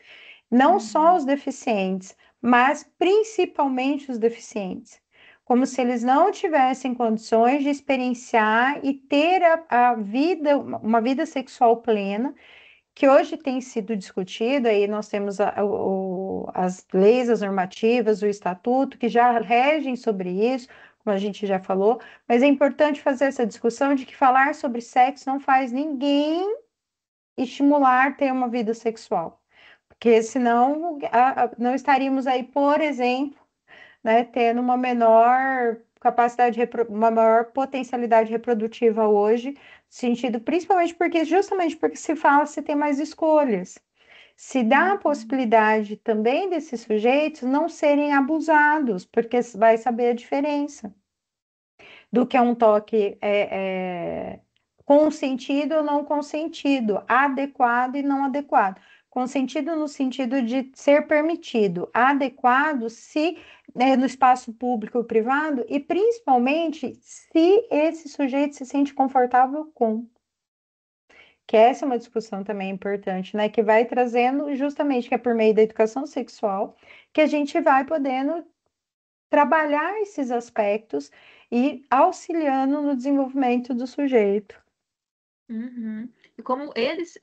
Não só Uhum. os deficientes, mas principalmente os deficientes. Como se eles não tivessem condições de experienciar e ter a vida, uma vida sexual plena, que hoje tem sido discutido, aí nós temos as leis, as normativas, o estatuto, que já regem sobre isso, como a gente já falou, mas é importante fazer essa discussão de que falar sobre sexo não faz ninguém estimular ter uma vida sexual, porque senão não estaríamos aí, por exemplo, né, tendo uma menor capacidade, uma maior potencialidade reprodutiva hoje, sentido principalmente porque, justamente porque se fala se tem mais escolhas. Se dá a Uhum. possibilidade também desses sujeitos não serem abusados, porque vai saber a diferença do que é um toque consentido ou não consentido, adequado e não adequado. Consentido no sentido de ser permitido, adequado se no espaço público e privado, e principalmente se esse sujeito se sente confortável com. Que essa é uma discussão também importante, né? Que vai trazendo justamente que é por meio da educação sexual que a gente vai podendo trabalhar esses aspectos e auxiliando no desenvolvimento do sujeito. Uhum. E como eles,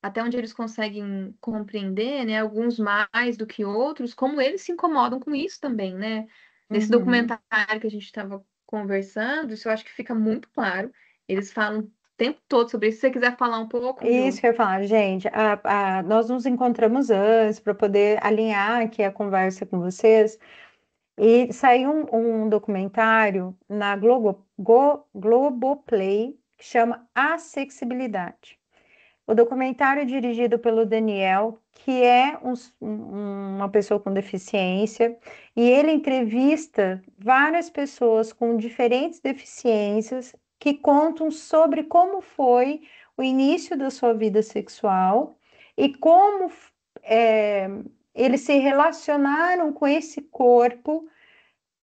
até onde eles conseguem compreender, né, alguns mais do que outros, como eles se incomodam com isso também, né? Nesse Uhum. documentário que a gente estava conversando, isso eu acho que fica muito claro. Eles falam o tempo todo sobre isso. Se você quiser falar um pouco, Isso Ju. que eu ia falar, gente, nós nos encontramos antes para poder alinhar aqui a conversa com vocês, e saiu um documentário na Globoplay que chama Acessibilidade. O documentário é dirigido pelo Daniel, que é uma pessoa com deficiência, e ele entrevista várias pessoas com diferentes deficiências que contam sobre como foi o início da sua vida sexual e como é, eles se relacionaram com esse corpo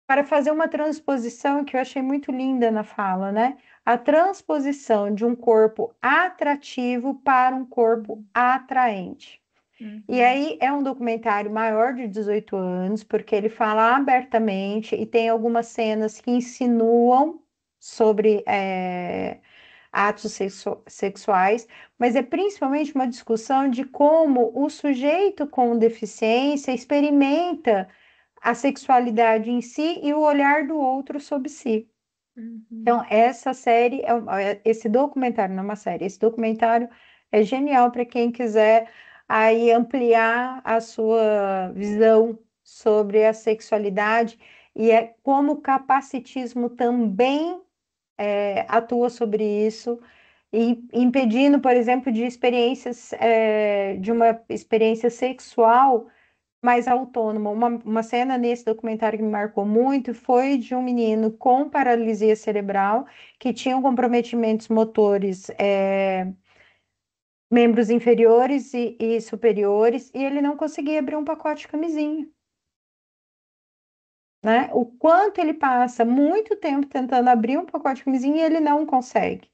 para fazer uma transposição que eu achei muito linda na fala, né? A transposição de um corpo atrativo para um corpo atraente. E Uhum. aí é um documentário maior de 18 anos, porque ele fala abertamente e tem algumas cenas que insinuam sobre atos sexuais, mas é principalmente uma discussão de como o sujeito com deficiência experimenta a sexualidade em si e o olhar do outro sobre si. Uhum. Então, essa série, esse documentário, não é uma série, esse documentário é genial para quem quiser aí ampliar a sua visão sobre a sexualidade e como o capacitismo também atua sobre isso, e impedindo, por exemplo, de experiências, de uma experiência sexual mais autônoma. Uma cena nesse documentário que me marcou muito foi de um menino com paralisia cerebral que tinha comprometimentos motores, membros inferiores e superiores, e ele não conseguia abrir um pacote de camisinha, né? O quanto ele passa muito tempo tentando abrir um pacote de camisinha e ele não consegue.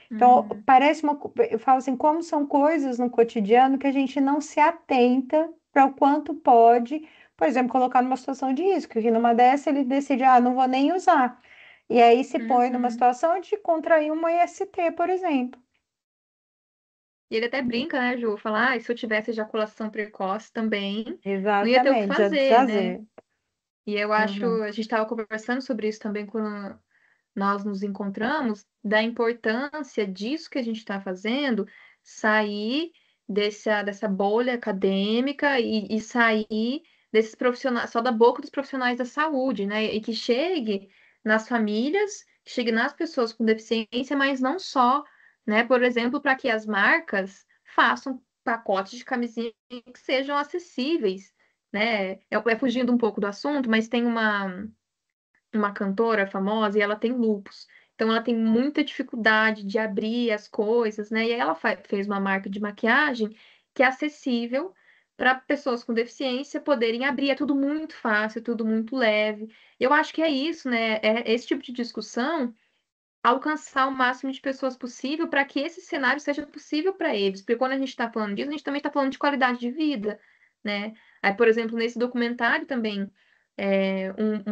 Então, Uhum. parece eu falo assim, como são coisas no cotidiano que a gente não se atenta para o quanto pode por exemplo, colocar numa situação de risco, que numa dessa ele decide, não vou nem usar. E aí se põe numa Uhum. situação de contrair uma IST, por exemplo. E ele até brinca, né, Ju? Fala, se eu tivesse ejaculação precoce também, não ia ter o que Exatamente, já fazer, né? desfazer. E eu acho, Uhum. a gente estava conversando sobre isso também quando nós nos encontramos, da importância disso que a gente está fazendo, sair dessa bolha acadêmica e sair desses profissionais, só da boca dos profissionais da saúde, né? E que chegue nas famílias, que chegue nas pessoas com deficiência, mas não só, né? Por exemplo, para que as marcas façam pacotes de camisinha que sejam acessíveis, né? É fugindo um pouco do assunto, mas tem uma cantora famosa e ela tem lupus. Então ela tem muita dificuldade de abrir as coisas, né? E aí ela fez uma marca de maquiagem que é acessível para pessoas com deficiência poderem abrir. É tudo muito fácil, tudo muito leve. Eu acho que é isso, né? É esse tipo de discussão alcançar o máximo de pessoas possível para que esse cenário seja possível para eles. Porque quando a gente está falando disso, a gente também está falando de qualidade de vida, né? Aí, por exemplo, nesse documentário também,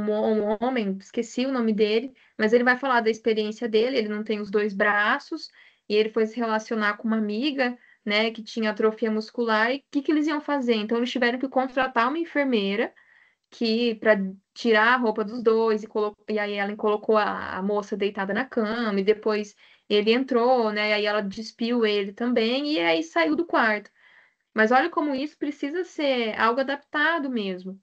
um homem, esqueci o nome dele, mas ele vai falar da experiência dele, ele não tem os dois braços, e ele foi se relacionar com uma amiga, né, que tinha atrofia muscular, e o que que eles iam fazer? Então, eles tiveram que contratar uma enfermeira que para tirar a roupa dos dois e aí ela colocou a moça deitada na cama e depois ele entrou, né? E aí ela despiu ele também e aí saiu do quarto. Mas olha como isso precisa ser algo adaptado mesmo.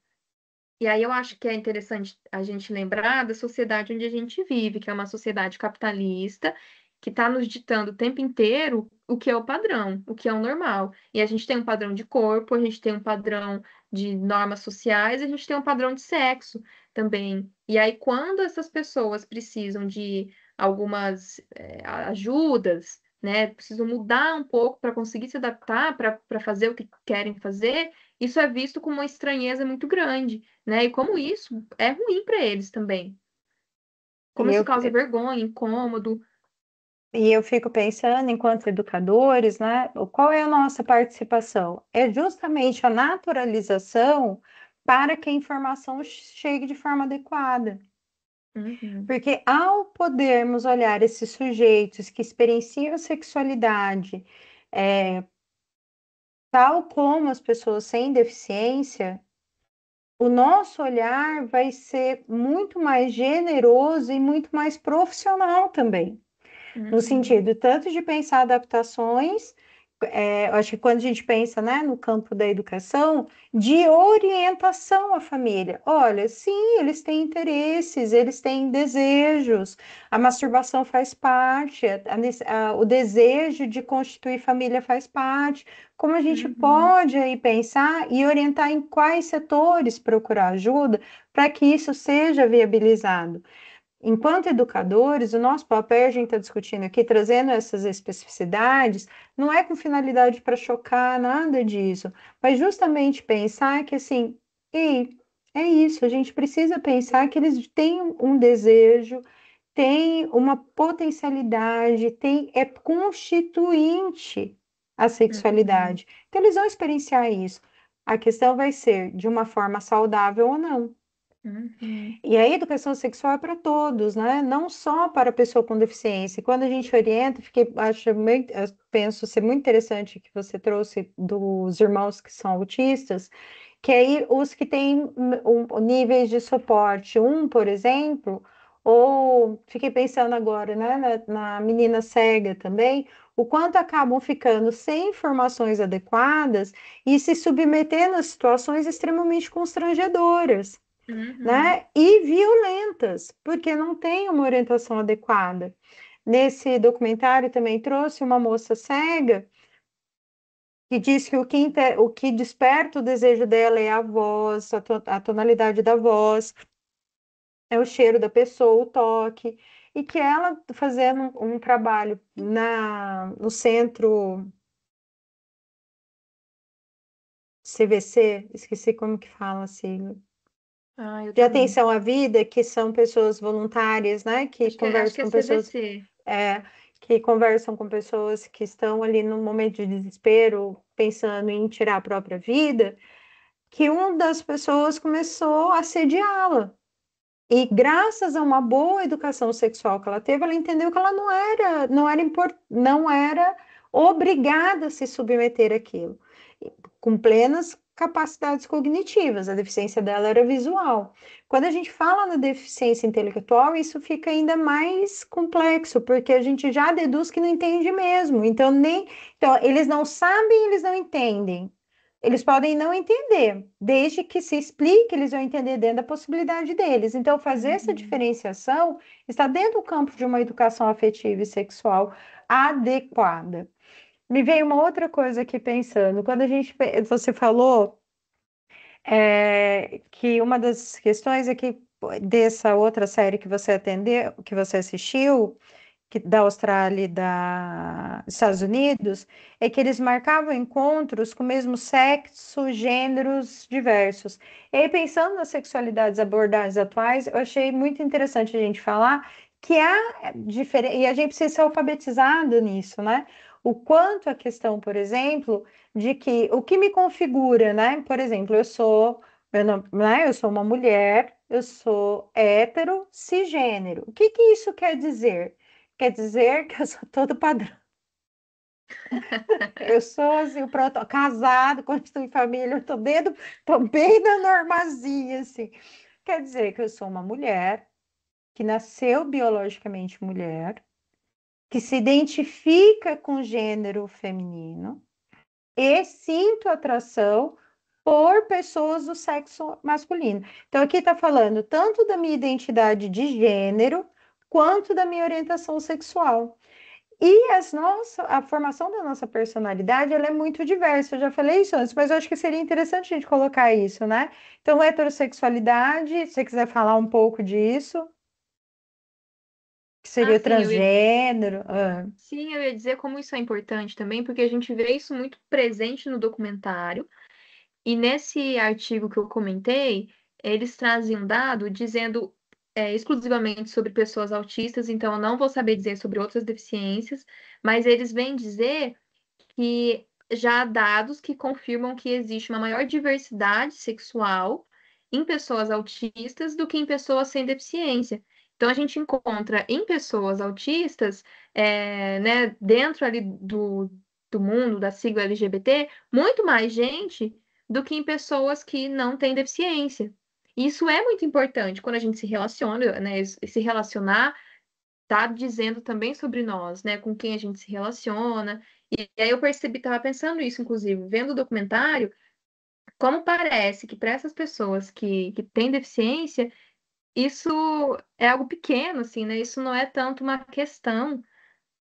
E aí eu acho que é interessante a gente lembrar da sociedade onde a gente vive, que é uma sociedade capitalista, que está nos ditando o tempo inteiro o que é o padrão, o que é o normal. E a gente tem um padrão de corpo, a gente tem um padrão de normas sociais, a gente tem um padrão de sexo também. E aí, quando essas pessoas precisam de algumas ajudas, né, precisam mudar um pouco para conseguir se adaptar, para fazer o que querem fazer, isso é visto com uma estranheza muito grande, né? E como isso é ruim para eles também. E Como isso eu, causa vergonha, incômodo. e eu fico pensando, enquanto educadores, né, qual é a nossa participação? É justamente a naturalização para que a informação chegue de forma adequada. Uhum, Porque ao podermos olhar esses sujeitos que experienciam sexualidade, tal como as pessoas sem deficiência, o nosso olhar vai ser muito mais generoso e muito mais profissional também. No uhum, sentido tanto de pensar adaptações, eu acho que quando a gente pensa, né, no campo da educação, de orientação à família. Olha, sim, eles têm interesses, eles têm desejos, a masturbação faz parte, o desejo de constituir família faz parte. Como a gente uhum, pode aí pensar e orientar em quais setores procurar ajuda para que isso seja viabilizado? Enquanto educadores, o nosso papel, a gente está discutindo aqui, trazendo essas especificidades, não é com finalidade para chocar, nada disso, mas justamente pensar que, assim, ei, é isso, a gente precisa pensar que eles têm um desejo, têm uma potencialidade, é constituinte a uhum, sexualidade. Então, eles vão experienciar isso. A questão vai ser de uma forma saudável ou não. uhum, E a educação sexual é para todos, né? Não só para a pessoa com deficiência. Quando a gente orienta, penso ser muito interessante que você trouxe dos irmãos que são autistas, que aí os que têm níveis de suporte, por exemplo, ou fiquei pensando agora, né, na menina cega também, o quanto acabam ficando sem informações adequadas e se submetendo a situações extremamente constrangedoras, uhum. né? E violentas, porque não tem uma orientação adequada. Nesse documentário também trouxe uma moça cega que diz que o que desperta o desejo dela é a voz, a tonalidade da voz, é o cheiro da pessoa, o toque, e que ela fazendo um trabalho no centro CVC, esqueci como que fala assim, Eu de também. atenção à vida, que são pessoas voluntárias, né, que Acho conversam que é com pessoas CVC. é, que conversam com pessoas que estão ali no momento de desespero, pensando em tirar a própria vida, que uma das pessoas começou a assediá-la. E graças a uma boa educação sexual que ela teve, ela entendeu que ela não era obrigada a se submeter àquilo, com plenas capacidades cognitivas. A deficiência dela era visual. Quando a gente fala na deficiência intelectual, isso fica ainda mais complexo, porque a gente já deduz que não entende mesmo. Então eles não sabem, eles não entendem. Eles podem não entender, desde que se explique, eles vão entender dentro da possibilidade deles. Então, fazer essa Uhum. diferenciação está dentro do campo de uma educação afetiva e sexual adequada. Me veio uma outra coisa aqui pensando. Você falou que uma das questões é que dessa outra série que você atendeu, que você assistiu, da Austrália e dos Estados Unidos, é que eles marcavam encontros com o mesmo sexo, gêneros diversos. E aí, pensando nas sexualidades abordagens atuais, eu achei muito interessante a gente falar que há diferença, e a gente precisa ser alfabetizado nisso, né? O quanto a questão, por exemplo, de que o que me configura, né? Por exemplo, eu sou uma mulher, eu sou hétero, cisgênero. O que que isso quer dizer? Quer dizer que eu sou todo padrão. Eu sou assim, pronto, casado, constitui família, tô bem na normazinha, assim. Quer dizer que eu sou uma mulher que nasceu biologicamente mulher, que se identifica com gênero feminino e sinto atração por pessoas do sexo masculino. Então, aqui está falando tanto da minha identidade de gênero quanto da minha orientação sexual. E a formação da nossa personalidade, ela é muito diversa. Eu já falei isso antes, mas eu acho que seria interessante a gente colocar isso, né? Então, heterossexualidade, se você quiser falar um pouco disso, que Ah, seria o transgênero. sim, eu ia dizer como isso é importante também, porque a gente vê isso muito presente no documentário. E nesse artigo que eu comentei, eles trazem um dado dizendo exclusivamente sobre pessoas autistas, então eu não vou saber dizer sobre outras deficiências, mas eles vêm dizer que já há dados que confirmam que existe uma maior diversidade sexual em pessoas autistas do que em pessoas sem deficiência. Então, a gente encontra em pessoas autistas, né, dentro ali do mundo da sigla LGBT, muito mais gente do que em pessoas que não têm deficiência. Isso é muito importante quando a gente se relaciona, né? Se relacionar tá dizendo também sobre nós, né? Com quem a gente se relaciona. E aí eu percebi, estava pensando isso, inclusive, vendo o documentário, como parece que para essas pessoas que têm deficiência, isso é algo pequeno, assim, né? Isso não é tanto uma questão.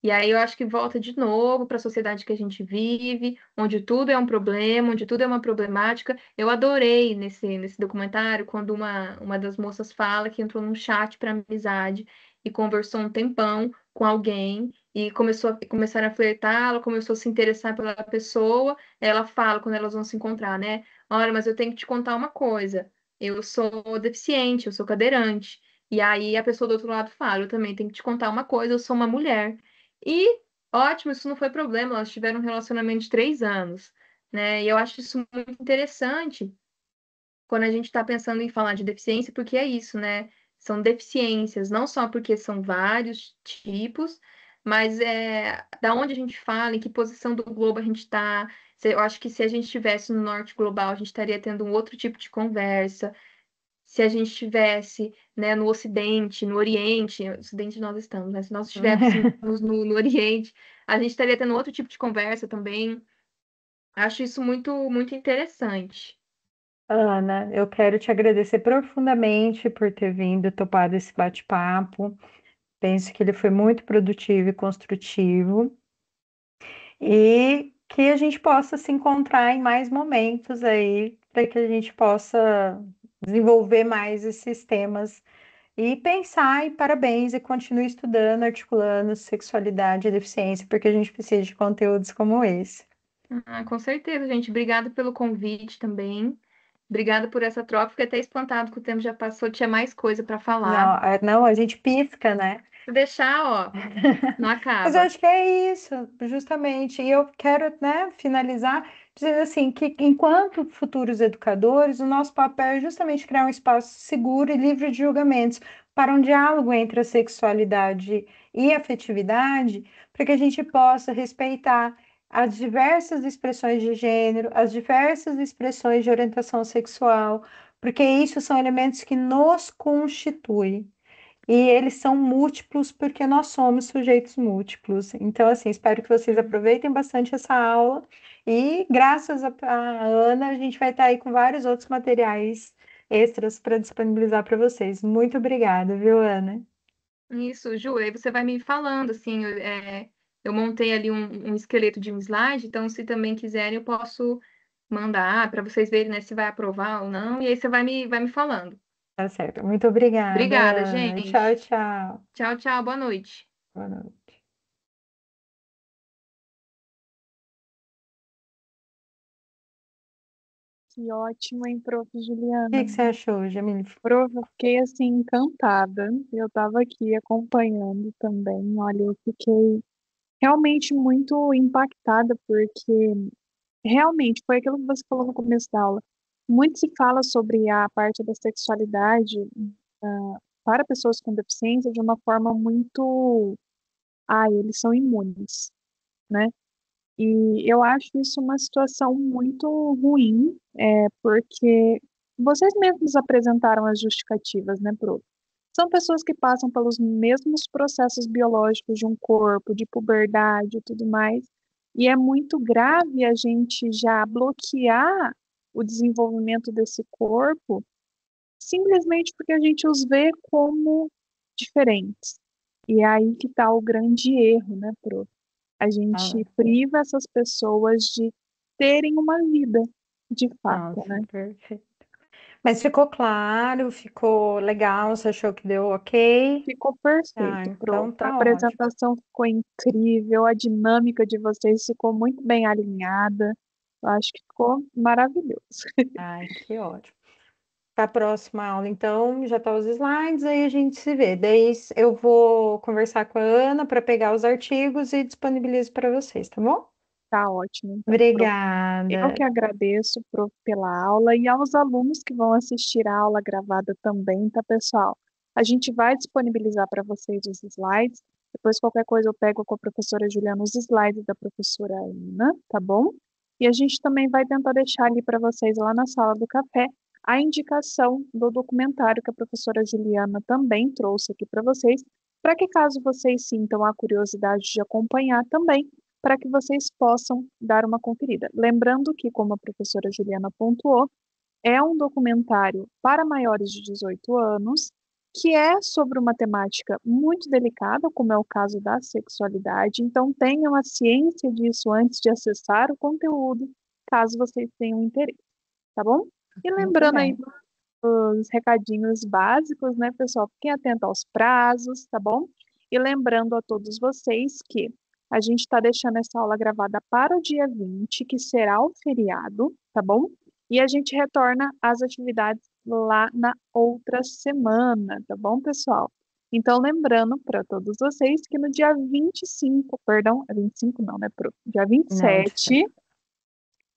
E aí eu acho que volta de novo para a sociedade que a gente vive, onde tudo é um problema, onde tudo é uma problemática. Eu adorei nesse documentário quando uma das moças fala que entrou num chat para amizade e conversou um tempão com alguém e começaram a flertar, ela começou a se interessar pela pessoa. Ela fala quando elas vão se encontrar, né? Olha, mas eu tenho que te contar uma coisa. Eu sou deficiente, eu sou cadeirante. E aí a pessoa do outro lado fala, eu também tenho que te contar uma coisa, eu sou uma mulher. E ótimo, isso não foi problema, elas tiveram um relacionamento de 3 anos, né? E eu acho isso muito interessante quando a gente está pensando em falar de deficiência, porque é isso, né? São deficiências, não só porque são vários tipos, mas da onde a gente fala, em que posição do globo a gente está. Eu acho que se a gente estivesse no norte global, a gente estaria tendo um outro tipo de conversa. Se a gente estivesse, né, no Ocidente, no Oriente, no Ocidente nós estamos, né? Se nós estivéssemos no Oriente, a gente estaria tendo outro tipo de conversa também. Acho isso muito, muito interessante. Ana, eu quero te agradecer profundamente por ter vindo, topado esse bate-papo. Penso que ele foi muito produtivo e construtivo e que a gente possa se encontrar em mais momentos aí, para que a gente possa desenvolver mais esses temas e pensar, e parabéns, e continue estudando, articulando sexualidade e deficiência, porque a gente precisa de conteúdos como esse. Ah, com certeza, gente. Obrigada pelo convite também. Obrigada por essa troca. Fiquei até espantado que o tempo já passou, tinha mais coisa para Não, falar. não, a gente pisca, né? Se deixar, ó, não Mas eu acaba. acho que é isso, justamente. E eu quero, né, finalizar dizer assim, que enquanto futuros educadores, o nosso papel é justamente criar um espaço seguro e livre de julgamentos para um diálogo entre a sexualidade e a afetividade, para que a gente possa respeitar as diversas expressões de gênero, as diversas expressões de orientação sexual, porque isso são elementos que nos constituem. E eles são múltiplos porque nós somos sujeitos múltiplos. Então, assim, espero que vocês aproveitem bastante essa aula. E graças a Ana, a gente vai estar aí com vários outros materiais extras para disponibilizar para vocês. Muito obrigada, viu, Ana? Isso, Ju, aí você vai me falando, assim, eu montei ali um esqueleto de um slide, então se também quiserem eu posso mandar para vocês verem, né, se vai aprovar ou não, e aí você vai me falando. Tá certo. Muito obrigada, Obrigada, Ana. Tchau, gente. tchau. Tchau, tchau, boa noite. Boa noite. Que ótimo, hein, Prof. O Juliana? que que você achou, Jamile? Prof, eu fiquei assim encantada. Eu estava aqui acompanhando também. Olha, eu fiquei realmente muito impactada, porque realmente foi aquilo que você falou no começo da aula. Muito se fala sobre a parte da sexualidade, para pessoas com deficiência de uma forma muito. Ah, eles são imunes, né? E eu acho isso uma situação muito ruim, porque vocês mesmos apresentaram as justificativas, né, Pro? São pessoas que passam pelos mesmos processos biológicos de um corpo, de puberdade e tudo mais, e é muito grave a gente já bloquear o desenvolvimento desse corpo simplesmente porque a gente os vê como diferentes. E é aí que está o grande erro, né, Pro? A gente priva essas pessoas de terem uma vida, de fato, Nossa, né? perfeito. Mas ficou claro, ficou legal, você achou que deu ok? Ficou Ah, perfeito, Pro. então A tá ótimo. apresentação ficou incrível, a dinâmica de vocês ficou muito bem alinhada. Eu acho que ficou maravilhoso. Ai, que ótimo. Para a próxima aula, então, já tá os slides, aí a gente se vê. Daí eu vou conversar com a Ana para pegar os artigos e disponibilizo para vocês, tá bom? Tá ótimo, então, Pro. Eu Obrigada. que agradeço, Pro, pela aula e aos alunos que vão assistir a aula gravada também, tá, pessoal? A gente vai disponibilizar para vocês os slides. Depois, qualquer coisa, eu pego com a professora Juliana os slides da professora Ana, tá bom? E a gente também vai tentar deixar ali para vocês, lá na sala do café, a indicação do documentário que a professora Juliana também trouxe aqui para vocês, para que caso vocês sintam a curiosidade de acompanhar também, para que vocês possam dar uma conferida. Lembrando que, como a professora Juliana pontuou, é um documentário para maiores de 18 anos, que é sobre uma temática muito delicada, como é o caso da sexualidade. Então, tenham a ciência disso antes de acessar o conteúdo, caso vocês tenham interesse, tá bom? E Muito lembrando aí bem. dos recadinhos básicos, né, pessoal? Fiquem atentos aos prazos, tá bom? E lembrando a todos vocês que a gente está deixando essa aula gravada para o dia 20, que será o feriado, tá bom? E a gente retorna às atividades lá na outra semana, tá bom, pessoal? Então, lembrando para todos vocês que no dia 25, perdão, 25 não, né, pro dia Não, de 27,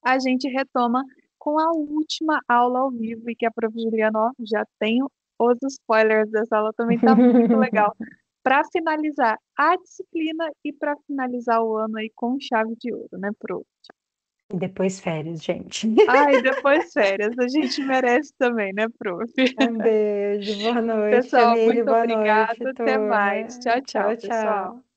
a gente retoma com a última aula ao vivo e que a prof. Juliana, ó, já tenho os spoilers dessa aula, também está muito legal. Para finalizar a disciplina e para finalizar o ano aí com chave de ouro, né, Pro? E depois férias, gente. Ai, depois férias, a gente merece também, né, Prof? Um beijo, boa noite, Pessoal, Jamile, muito boa obrigada, noite, até mais. turma. Tchau, tchau, Tchau, pessoal. tchau.